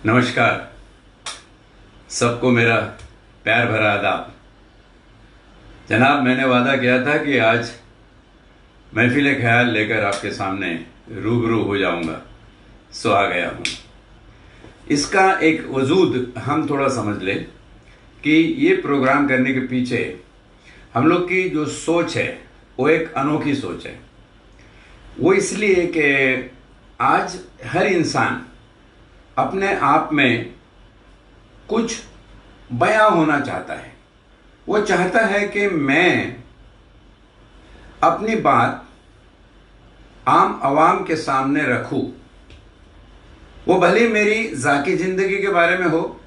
नमस्कार। सबको मेरा प्यार भरा आदाब। जनाब, मैंने वादा किया था कि आज महफिल ख्याल लेकर आपके सामने रूबरू हो जाऊंगा, सो आ गया हूं। इसका एक वजूद हम थोड़ा समझ लें कि ये प्रोग्राम करने के पीछे हम लोग की जो सोच है वो एक अनोखी सोच है। वो इसलिए कि आज हर इंसान अपने आप में कुछ बयां होना चाहता है। वो चाहता है कि मैं अपनी बात आम आवाम के सामने रखूं। वो भले मेरी ज़ाती जिंदगी के बारे में हो,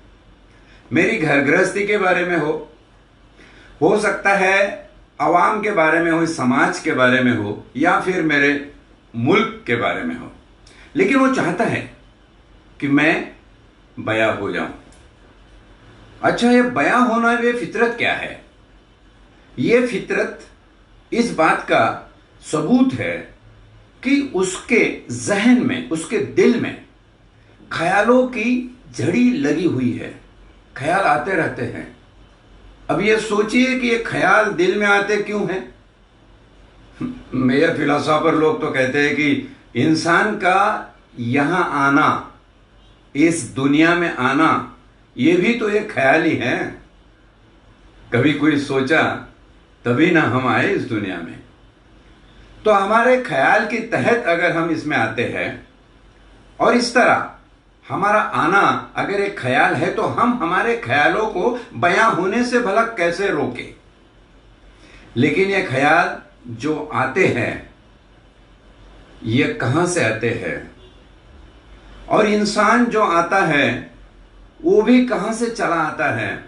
मेरी घर गृहस्थी के बारे में हो सकता है आवाम के बारे में हो, समाज के बारे में हो, या फिर मेरे मुल्क के बारे में हो, लेकिन वो चाहता है कि मैं बयां हो जाऊं। अच्छा, ये बयां होना, ये फितरत क्या है? ये फितरत इस बात का सबूत है कि उसके जहन में, उसके दिल में ख्यालों की झड़ी लगी हुई है। ख्याल आते रहते हैं। अब ये सोचिए कि ये ख्याल दिल में आते क्यों हैं? मेरे फिलोसोफर लोग तो कहते हैं कि इंसान का यहां आना, इस दुनिया में आना, ये भी तो एक ख्याल ही है। कभी कोई सोचा तभी ना हम आए इस दुनिया में। तो हमारे ख्याल के तहत अगर हम इसमें आते हैं, और इस तरह हमारा आना अगर एक ख्याल है, तो हम हमारे ख्यालों को बयां होने से भला कैसे रोके? लेकिन ये ख्याल जो आते हैं, ये कहां से आते हैं? और इंसान जो आता है वो भी कहां से चला आता है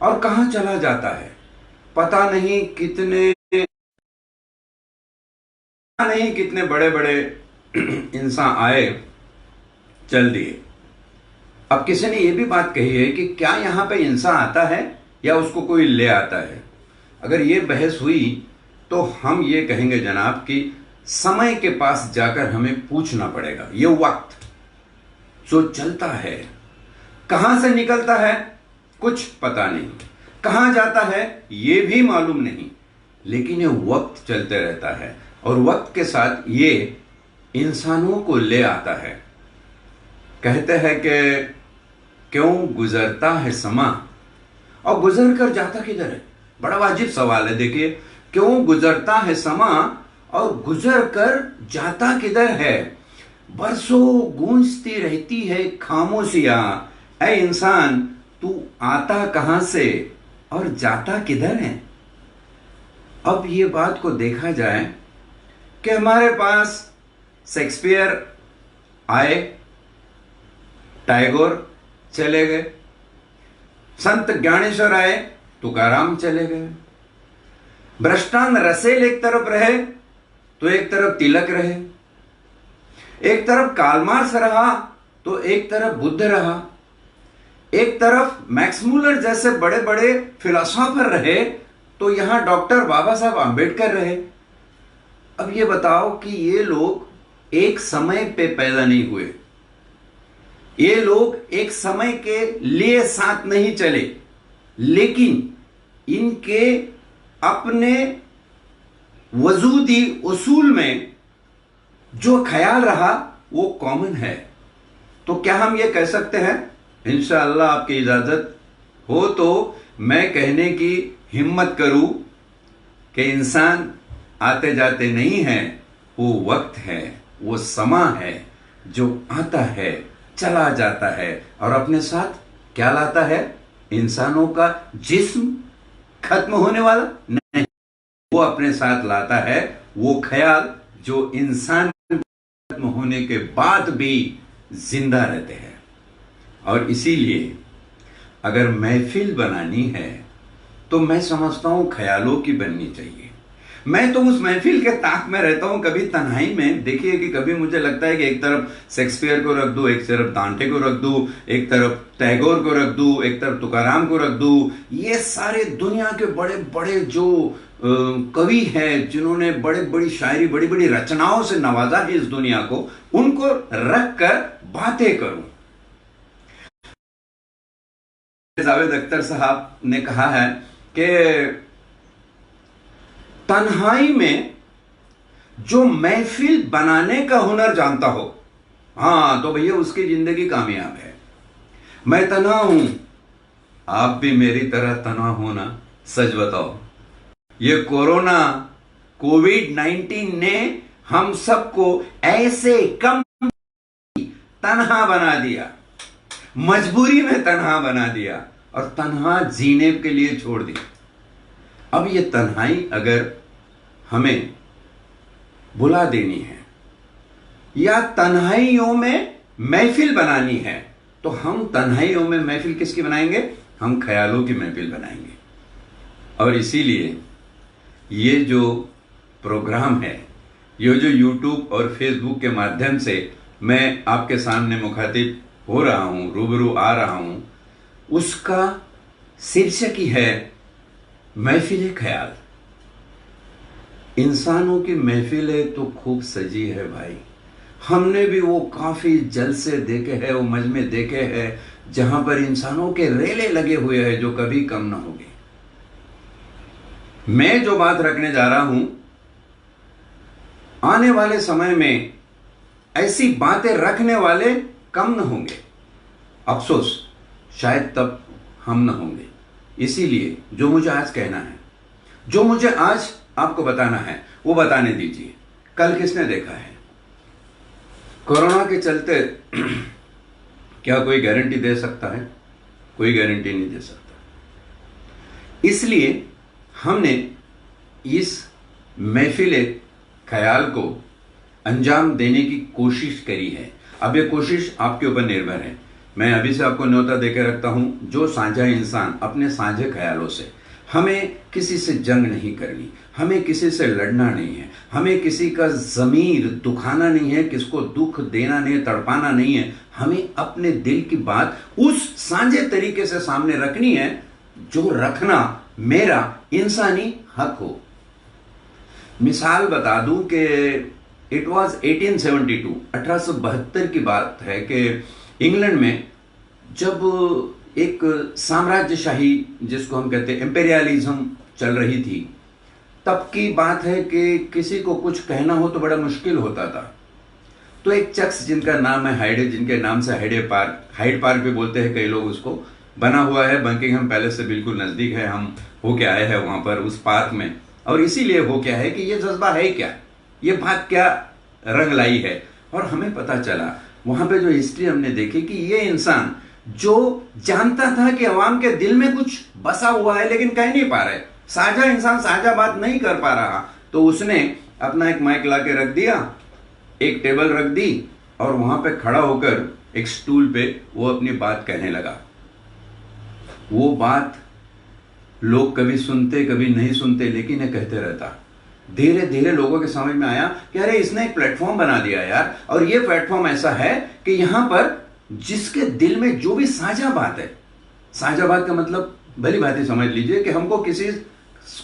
और कहां चला जाता है? पता नहीं कितने बड़े बड़े इंसान आए, चल दिए। अब किसी ने यह भी बात कही है कि क्या यहां पे इंसान आता है या उसको कोई ले आता है? अगर ये बहस हुई तो हम ये कहेंगे जनाब कि समय के पास जाकर हमें पूछना पड़ेगा। ये वक्त जो चलता है, कहां से निकलता है कुछ पता नहीं, कहां जाता है ये भी मालूम नहीं, लेकिन ये वक्त चलते रहता है और वक्त के साथ ये इंसानों को ले आता है। कहते हैं कि क्यों गुजरता है समा और गुजर कर जाता किधर है? बड़ा वाजिब सवाल है। देखिए, क्यों गुजरता है समा और गुजर कर जाता किधर है? बरसों गूंजती रहती है खामोशियां, ऐ इंसान तू आता कहां से और जाता किधर है? अब ये बात को देखा जाए कि हमारे पास शेक्सपियर आए, टैगोर चले गए, संत ज्ञानेश्वर आए, तुकाराम चले गए, ब्रष्टान रसेल एक तरफ रहे तो एक तरफ तिलक रहे, एक तरफ कार्ल मार्क्स रहा तो एक तरफ बुद्ध रहा, एक तरफ मैक्स मूलर जैसे बड़े बड़े फिलोसोफर रहे तो यहां डॉक्टर बाबा साहब आंबेडकर रहे। अब ये बताओ कि ये लोग एक समय पे पैदा नहीं हुए, ये लोग एक समय के लिए साथ नहीं चले, लेकिन इनके अपने वजूदी उसूल में जो ख्याल रहा वो कॉमन है। तो क्या हम ये कह सकते हैं? इंशाअल्लाह आपकी इजाजत हो तो मैं कहने की हिम्मत करूं कि इंसान आते जाते नहीं है, वो वक्त है, वो समा है जो आता है, चला जाता है और अपने साथ क्या लाता है? इंसानों का जिस्म खत्म होने वाला नहीं, वो अपने साथ लाता है वो ख्याल जो इंसान खत्म होने के बाद भी जिंदा रहते हैं। और इसीलिए अगर महफिल बनानी है तो मैं समझता हूं ख्यालों की बननी चाहिए। मैं तो उस महफिल के ताक में रहता हूं, कभी तन्हाई में। देखिए कि कभी मुझे लगता है कि एक तरफ शेक्सपियर को रख दूं, एक तरफ दांटे को रख दूं, एक तरफ टैगोर को रख दूं, एक तरफ तुकाराम को रख दूं। ये सारे दुनिया के बड़े बड़े जो कवि हैं, जिन्होंने बड़े बड़ी शायरी, बड़ी बड़ी रचनाओं से नवाजा है इस दुनिया को, उनको रख कर बातें करूं। जावेद अख्तर साहब ने कहा है कि तन्हाई में जो महफिल बनाने का हुनर जानता हो, हाँ, तो भैया उसकी जिंदगी कामयाब है। मैं तन्हा हूं, आप भी मेरी तरह तन्हा हो ना? सच बताओ, ये कोरोना कोविड-19 ने हम सबको ऐसे कम तन्हा बना दिया, मजबूरी में तन्हा बना दिया और तन्हा जीने के लिए छोड़ दिया। अब ये तन्हाई अगर हमें बुला देनी है या तन्हाइयों में महफिल बनानी है, तो हम तन्हाइयों में महफिल किसकी बनाएंगे? हम ख्यालों की महफिल बनाएंगे। और इसीलिए ये जो प्रोग्राम है, ये जो यूट्यूब और फेसबुक के माध्यम से मैं आपके सामने मुखातिब हो रहा हूं, रूबरू आ रहा हूं, उसका शीर्षक ही है महफिल ख्याल। इंसानों की महफिलें तो खूब सजी है भाई। हमने भी वो काफी जलसे देखे हैं, वो मजमे देखे हैं जहां पर इंसानों के रेले लगे हुए हैं जो कभी कम ना होंगे। मैं जो बात रखने जा रहा हूं, आने वाले समय में ऐसी बातें रखने वाले कम न होंगे। अफसोस, शायद तब हम न होंगे। इसीलिए जो मुझे आज कहना है, जो मुझे आज आपको बताना है, वो बताने दीजिए। कल किसने देखा है? कोरोना के चलते क्या कोई गारंटी दे सकता है? कोई गारंटी नहीं दे सकता। इसलिए हमने इस महफिल ख्याल को अंजाम देने की कोशिश करी है। अब ये कोशिश आपके ऊपर निर्भर है। मैं अभी से आपको न्योता देकर रखता हूं, जो साझा इंसान अपने साझे ख्यालों से, हमें किसी से जंग नहीं करनी, हमें किसी से लड़ना नहीं है, हमें किसी का ज़मीर दुखाना नहीं है, किसको दुख देना नहीं है, तड़पाना नहीं है। हमें अपने दिल की बात उस साझे तरीके से सामने रखनी है जो रखना मेरा इंसानी हक हो। मिसाल बता दूं कि इट वॉज 1872, 1872 की बात है कि इंग्लैंड में जब एक साम्राज्यशाही, जिसको हम कहते हैं एम्पेरियलिज्म, चल रही थी, तब की बात है कि किसी को कुछ कहना हो तो बड़ा मुश्किल होता था। तो एक शख्स जिनका नाम है हाइड, जिनके नाम से हाइड पार्क भी बोलते हैं कई लोग उसको, बना हुआ है बकिंघम पैलेस से बिल्कुल नजदीक है। हम होके आए हैं वहां पर उस पार्क में, और इसीलिए हो क्या है कि ये जज्बा है क्या, ये बात क्या रंग लाई है। और हमें पता चला वहां पे जो हिस्ट्री हमने देखी कि ये इंसान जो जानता था कि अवाम के दिल में कुछ बसा हुआ है लेकिन कह नहीं पा रहे, साझा इंसान साझा बात नहीं कर पा रहा, तो उसने अपना एक माइक ला के रख दिया, एक टेबल रख दी और वहां पे खड़ा होकर एक स्टूल पे वो अपनी बात कहने लगा। वो बात लोग कभी सुनते कभी नहीं सुनते, लेकिन ये कहते रहता। धीरे धीरे लोगों के समझ में आया कि अरे इसने एक प्लेटफॉर्म बना दिया यार, और ये प्लेटफॉर्म ऐसा है कि यहां पर जिसके दिल में जो भी साझा बात है, साझा बात का मतलब भली भांति समझ लीजिए कि हमको किसी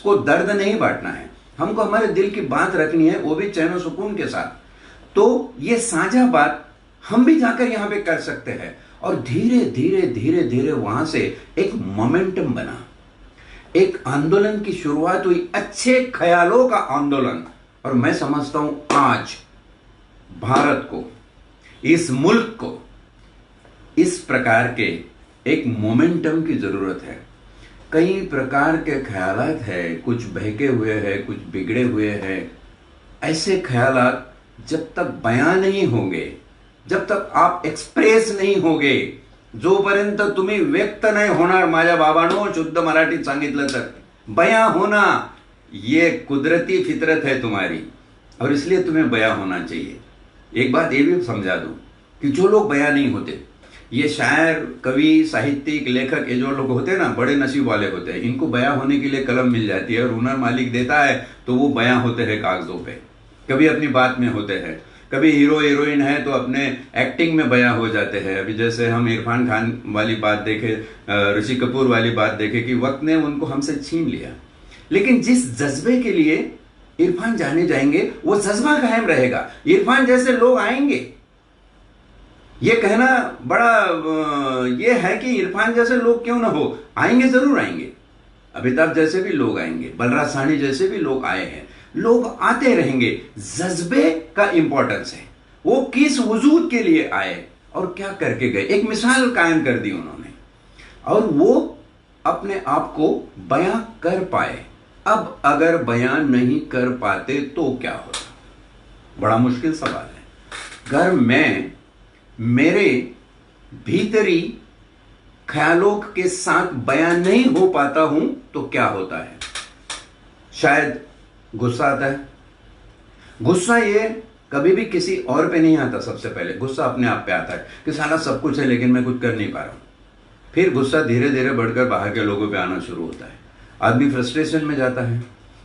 को दर्द नहीं बांटना है, हमको हमारे दिल की बात रखनी है, वो भी चैन और सुकून के साथ। तो ये साझा बात हम भी जाकर यहां पे कर सकते हैं। और धीरे धीरे धीरे धीरे वहां से एक मोमेंटम बना, एक आंदोलन की शुरुआत हुई, अच्छे ख्यालों का आंदोलन। और मैं समझता हूं आज भारत को, इस मुल्क को इस प्रकार के एक मोमेंटम की जरूरत है। कई प्रकार के ख्यालात है, कुछ बहके हुए हैं, कुछ बिगड़े हुए हैं। ऐसे ख्यालात जब तक बयां नहीं होंगे, जब तक आप एक्सप्रेस नहीं होगे, जोपर्यंत तुम्ही व्यक्त नाही होणार, माझ्या बाबांनो शुद्ध मराठीत सांगितलं तर, बयां होना ये कुदरती फितरत है तुम्हारी, और इसलिए तुम्हें बयां होना चाहिए। एक बात ये भी समझा दूं कि जो लोग बयां नहीं होते, ये शायर, कवि, साहित्यिक, लेखक, ये जो लोग होते हैं ना, बड़े नसीब वाले होते हैं। इनको बयां होने के लिए कलम मिल जाती है और हुनर मालिक देता है, तो वो बयां होते हैं कागजों पे, कभी अपनी बात में होते हैं, कभी हीरो हीरोइन है तो अपने एक्टिंग में बयां हो जाते हैं। अभी जैसे हम इरफान खान वाली बात देखे, ऋषि कपूर वाली बात देखे कि वक्त ने उनको हमसे छीन लिया, लेकिन जिस जज्बे के लिए इरफान जाने जाएंगे वो जज्बा कायम रहेगा। इरफान जैसे लोग आएंगे, ये कहना बड़ा ये है कि इरफान जैसे लोग क्यों ना हो, आएंगे, जरूर आएंगे। अमिताभ जैसे भी लोग आएंगे, बलराज साहनी जैसे भी लोग आए हैं, लोग आते रहेंगे। जज्बे का इंपॉर्टेंस है, वो किस वजूद के लिए आए और क्या करके गए, एक मिसाल कायम कर दी उन्होंने, और वो अपने आप को बयां कर पाए। अब अगर बयान नहीं कर पाते तो क्या होता? बड़ा मुश्किल सवाल है। अगर मैं मेरे भीतरी ख्यालों के साथ बयान नहीं हो पाता हूं तो क्या होता है? शायद गुस्सा आता है। गुस्सा ये कभी भी किसी और पे नहीं आता। सबसे पहले गुस्सा अपने आप पे आता है कि साला सब कुछ है लेकिन मैं कुछ कर नहीं पा रहा हूं। फिर गुस्सा धीरे धीरे बढ़कर बाहर के लोगों पे आना शुरू होता है। आदमी फ्रस्ट्रेशन में जाता है,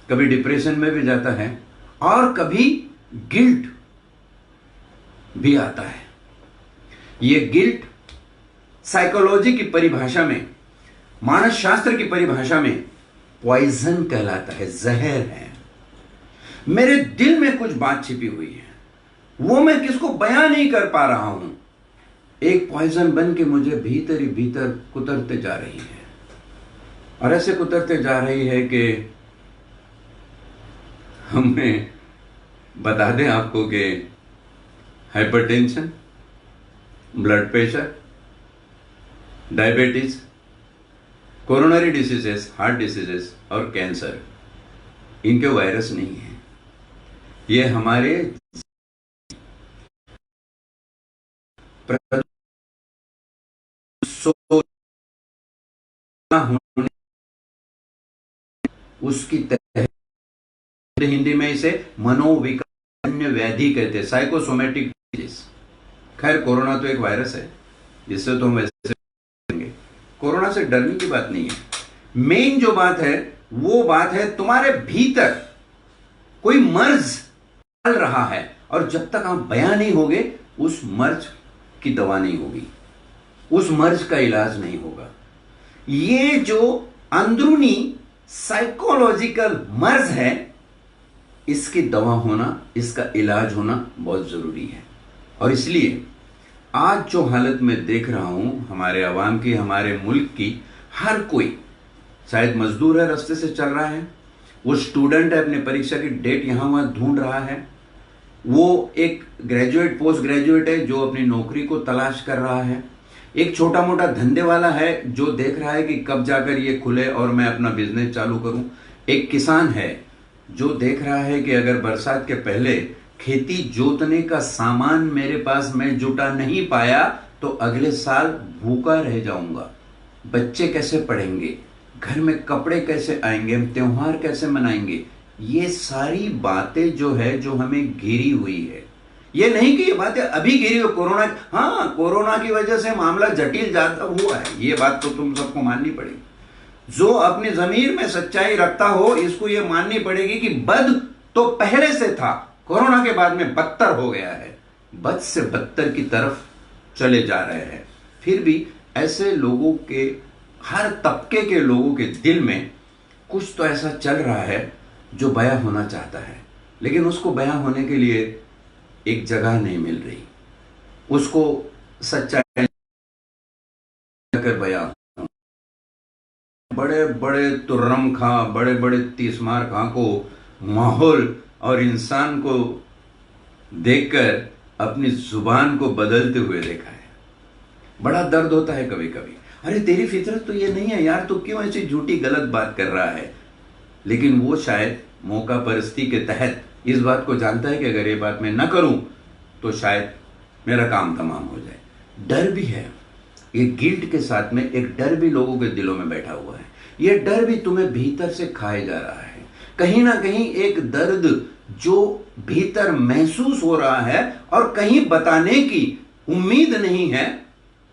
कभी डिप्रेशन में भी जाता है, और कभी गिल्ट भी आता है। ये गिल्ट साइकोलॉजी की परिभाषा में, मानस शास्त्र की परिभाषा में पॉइजन कहलाता है, जहर है। मेरे दिल में कुछ बात छिपी हुई है, वो मैं किसको बयां नहीं कर पा रहा हूं, एक पॉइजन बन के मुझे भीतर ही भीतर कुतरते जा रही है। और ऐसे कुतरते जा रही है कि हमें बता दें आपको कि hypertension, blood pressure, diabetes, coronary diseases, heart diseases और कैंसर, इनके वायरस नहीं है। ये हमारे होने उसकी तह, हिंदी में इसे मनोविकारण्य व्याधि कहते हैं, साइकोसोमेटिक डिजीज। खैर, कोरोना तो एक वायरस है जिससे तो हम वैसे, कोरोना से डरने की बात नहीं है। मेन जो बात है वो बात है तुम्हारे भीतर कोई मर्ज चल रहा है, और जब तक आप बयां नहीं होगे उस मर्ज की दवा नहीं होगी, उस मर्ज का इलाज नहीं होगा। ये जो अंदरूनी साइकोलॉजिकल मर्ज है, इसकी दवा होना, इसका इलाज होना बहुत जरूरी है। और इसलिए आज जो हालत में देख रहा हूं हमारे अवाम की, हमारे मुल्क की, हर कोई, शायद मजदूर है रास्ते से चल रहा है, वो स्टूडेंट है अपने परीक्षा की डेट यहां वहां ढूंढ रहा है, वो एक ग्रेजुएट, पोस्ट ग्रेजुएट है जो अपनी नौकरी को तलाश कर रहा है, एक छोटा मोटा धंधे वाला है जो देख रहा है कि कब जाकर ये खुले और मैं अपना बिजनेस चालू करूं, एक किसान है जो देख रहा है कि अगर बरसात के पहले खेती जोतने का सामान मेरे पास मैं जुटा नहीं पाया तो अगले साल भूखा रह जाऊंगा, बच्चे कैसे पढ़ेंगे, घर में कपड़े कैसे आएंगे, हम त्योहार कैसे मनाएंगे। ये सारी बातें जो है, जो हमें घिरी हुई है, ये नहीं कि ये बातें अभी घिरी हो कोरोना, हाँ कोरोना की वजह से मामला जटिल ज्यादा हुआ है, ये बात तो तुम सबको माननी पड़ेगी। जो अपनी जमीर में सच्चाई रखता हो इसको ये माननी पड़ेगी कि बद तो पहले से था, कोरोना के बाद में बदतर हो गया है, बद से बदतर की तरफ चले जा रहे हैं। फिर भी ऐसे लोगों के, हर तबके के लोगों के दिल में कुछ तो ऐसा चल रहा है जो बयां होना चाहता है, लेकिन उसको बयां होने के लिए एक जगह नहीं मिल रही, उसको सच्चाई कर बयां। बड़े बड़े तुर्रम खां, बड़े बड़े तीसमार खां को माहौल और इंसान को देखकर अपनी जुबान को बदलते हुए देखा है। बड़ा दर्द होता है कभी कभी, अरे तेरी फितरत तो ये नहीं है यार, तो क्यों ऐसी झूठी गलत बात कर रहा है। लेकिन वो शायद मौका परस्ती के तहत इस बात को जानता है कि अगर ये बात मैं न करूं तो शायद मेरा काम तमाम हो जाए। डर भी है, ये गिल्ट के साथ में एक डर भी लोगों के दिलों में बैठा हुआ है। ये डर भी तुम्हें भीतर से खाए जा रहा है, कहीं ना कहीं एक दर्द जो भीतर महसूस हो रहा है और कहीं बताने की उम्मीद नहीं है,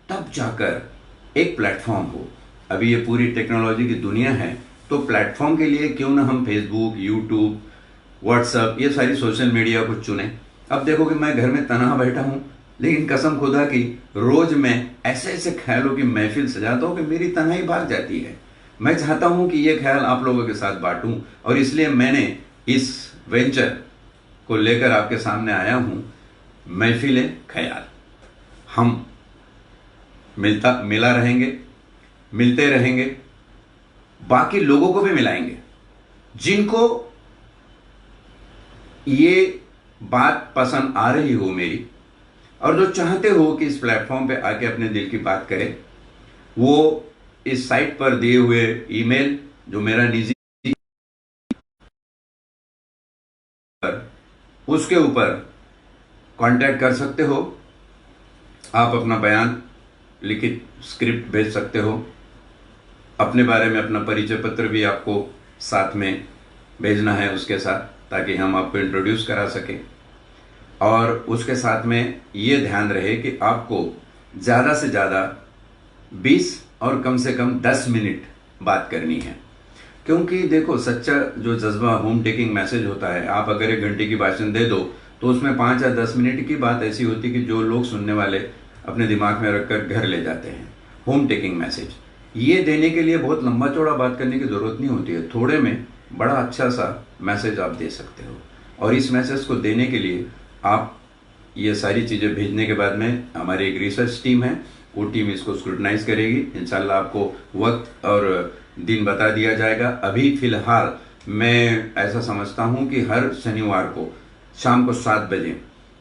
तब जाकर एक प्लेटफॉर्म हो। अभी ये पूरी टेक्नोलॉजी की दुनिया है, तो प्लेटफॉर्म के लिए क्यों ना हम फेसबुक, यूट्यूब, व्हाट्सएप, ये सारी सोशल मीडिया को चुने। अब देखो कि मैं घर में तनहा बैठा हूं, लेकिन कसम खुदा की रोज मैं ऐसे ऐसे ख्यालों की महफिल सजाता हूं कि मेरी तन्हाई भाग जाती है। मैं चाहता हूं कि ये ख्याल आप लोगों के साथ बांटूं, और इसलिए मैंने इस वेंचर को लेकर आपके सामने आया हूं, महफिल ख्याल। हम मिला रहेंगे, मिलते रहेंगे, बाकी लोगों को भी मिलाएंगे जिनको ये बात पसंद आ रही हो मेरी, और जो चाहते हो कि इस प्लेटफॉर्म पे आके अपने दिल की बात करें, वो इस साइट पर दिए हुए ईमेल जो मेरा निजी पर, उसके ऊपर कांटेक्ट कर सकते हो। आप अपना बयान, लिखित स्क्रिप्ट भेज सकते हो। अपने बारे में अपना परिचय पत्र भी आपको साथ में भेजना है उसके साथ, ताकि हम आपको इंट्रोड्यूस करा सकें। और उसके साथ में ये ध्यान रहे कि आपको ज़्यादा से ज़्यादा 20 और कम से कम 10 मिनट बात करनी है। क्योंकि देखो, सच्चा जो जज्बा होम टेकिंग मैसेज होता है, आप अगर 1 घंटे की भाषण दे दो तो उसमें 5 या 10 मिनट की बात ऐसी होती कि जो लोग सुनने वाले अपने दिमाग में रखकर घर ले जाते हैं। होम टेकिंग मैसेज ये देने के लिए बहुत लंबा चौड़ा बात करने की ज़रूरत नहीं होती है, थोड़े में बड़ा अच्छा सा मैसेज आप दे सकते हो। और इस मैसेज को देने के लिए आप ये सारी चीज़ें भेजने के बाद में हमारी एक रिसर्च टीम है, वो टीम इसको स्क्रूटनाइज करेगी। इंशाल्लाह आपको वक्त और दिन बता दिया जाएगा। अभी फ़िलहाल मैं ऐसा समझता हूँ कि हर शनिवार को शाम को 7 बजे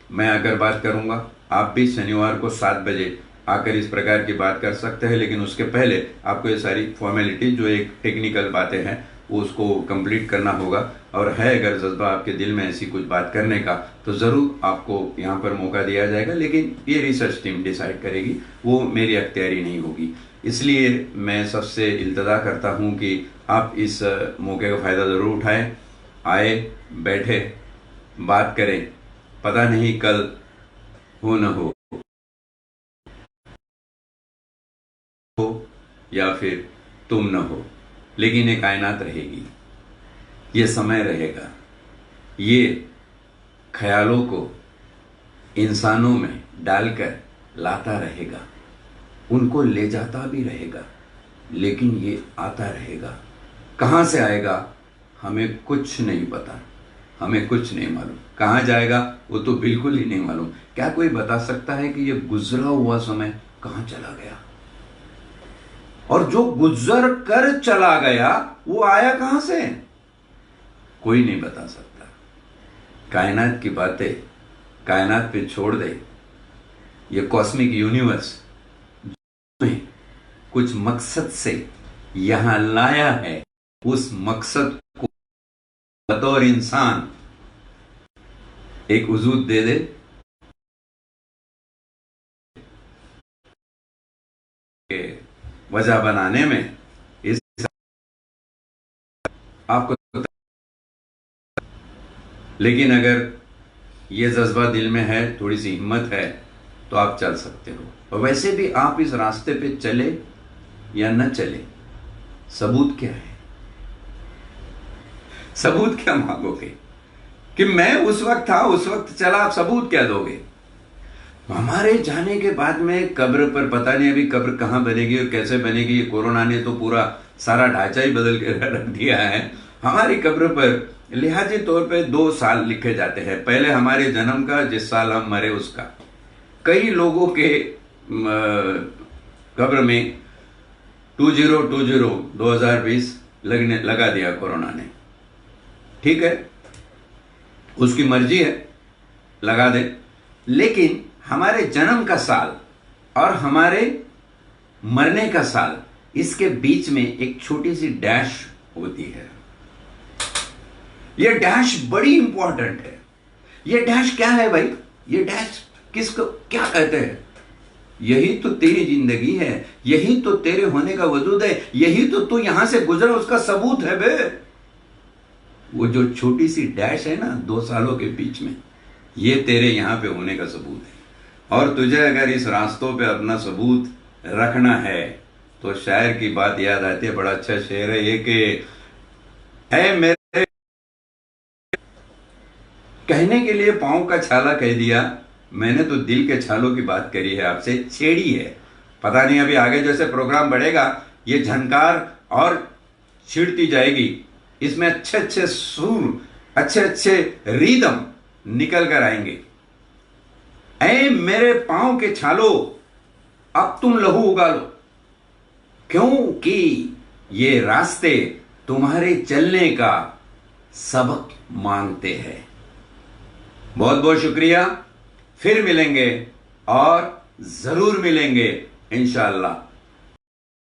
मैं आकर बात करूँगा। आप भी शनिवार को 7 बजे आकर इस प्रकार की बात कर सकते हैं, लेकिन उसके पहले आपको ये सारी फॉर्मेलिटी जो एक टेक्निकल बातें हैं वो उसको कंप्लीट करना होगा। और है अगर जज्बा आपके दिल में ऐसी कुछ बात करने का, तो ज़रूर आपको यहाँ पर मौका दिया जाएगा, लेकिन ये रिसर्च टीम डिसाइड करेगी, वो मेरी अख्तियारी नहीं होगी। इसलिए मैं सबसे इल्तजा करता हूँ कि आप इस मौके का फ़ायदा ज़रूर उठाएं, आए, बैठे, बात करें। पता नहीं कल हो न हो या फिर तुम न हो, लेकिन ये कायनात रहेगी, ये समय रहेगा, ये ख्यालों को इंसानों में डालकर लाता रहेगा, उनको ले जाता भी रहेगा, लेकिन ये आता रहेगा। कहाँ से आएगा हमें कुछ नहीं पता, हमें कुछ नहीं मालूम। कहाँ जाएगा वो तो बिल्कुल ही नहीं मालूम। क्या कोई बता सकता है कि ये गुजरा हुआ समय कहाँ चला गया? और जो गुजर कर चला गया वो आया कहां से? कोई नहीं बता सकता। कायनात की बातें कायनात पे छोड़ दे। ये कॉस्मिक यूनिवर्स में कुछ मकसद से यहां लाया है, उस मकसद को बतौर इंसान एक वजूद दे दे। वजह बनाने में इस आपको, लेकिन अगर ये जज्बा दिल में है, थोड़ी सी हिम्मत है, तो आप चल सकते हो। और वैसे भी आप इस रास्ते पे चले या न चले, सबूत क्या है? सबूत क्या मांगोगे कि मैं उस वक्त था, उस वक्त चला? आप सबूत क्या दोगे? हमारे जाने के बाद में कब्र पर पता नहीं अभी कब्र कहाँ बनेगी और कैसे बनेगी। कोरोना ने तो पूरा सारा ढांचा ही बदल के रख दिया है। हमारी कब्र पर लिहाजी तौर पे 2 साल लिखे जाते हैं, पहले हमारे जन्म का, जिस साल हम मरे उसका। कई लोगों के कब्र में 2020 लगा दिया कोरोना ने। ठीक है, उसकी मर्जी है, लगा दे, लेकिन हमारे जन्म का साल और हमारे मरने का साल, इसके बीच में एक छोटी सी डैश होती है। यह डैश बड़ी इंपॉर्टेंट है। यह डैश क्या है भाई? यह डैश किसको क्या कहते हैं? यही तो तेरी जिंदगी है, यही तो तेरे होने का वजूद है, यही तो तू यहां से गुजरा उसका सबूत है बे। वो जो छोटी सी डैश है ना 2 सालों के बीच में, ये तेरे यहां पे होने का सबूत है। और तुझे अगर इस रास्तों पे अपना सबूत रखना है तो शायर की बात याद आती है। बड़ा अच्छा शेर है ये कि है मेरे कहने के लिए पांव का छाला कह दिया, मैंने तो दिल के छालों की बात करी है, आपसे छेड़ी है। पता नहीं अभी आगे जैसे प्रोग्राम बढ़ेगा ये झनकार और छिड़ती जाएगी, इसमें अच्छे अच्छे सुर, अच्छे अच्छे रिदम निकल कर आएंगे। ऐ मेरे पांव के छालो, अब तुम लहू उगा लो, क्योंकि ये रास्ते तुम्हारे चलने का सबक मांगते हैं। बहुत बहुत शुक्रिया। फिर मिलेंगे और जरूर मिलेंगे इंशाअल्लाह।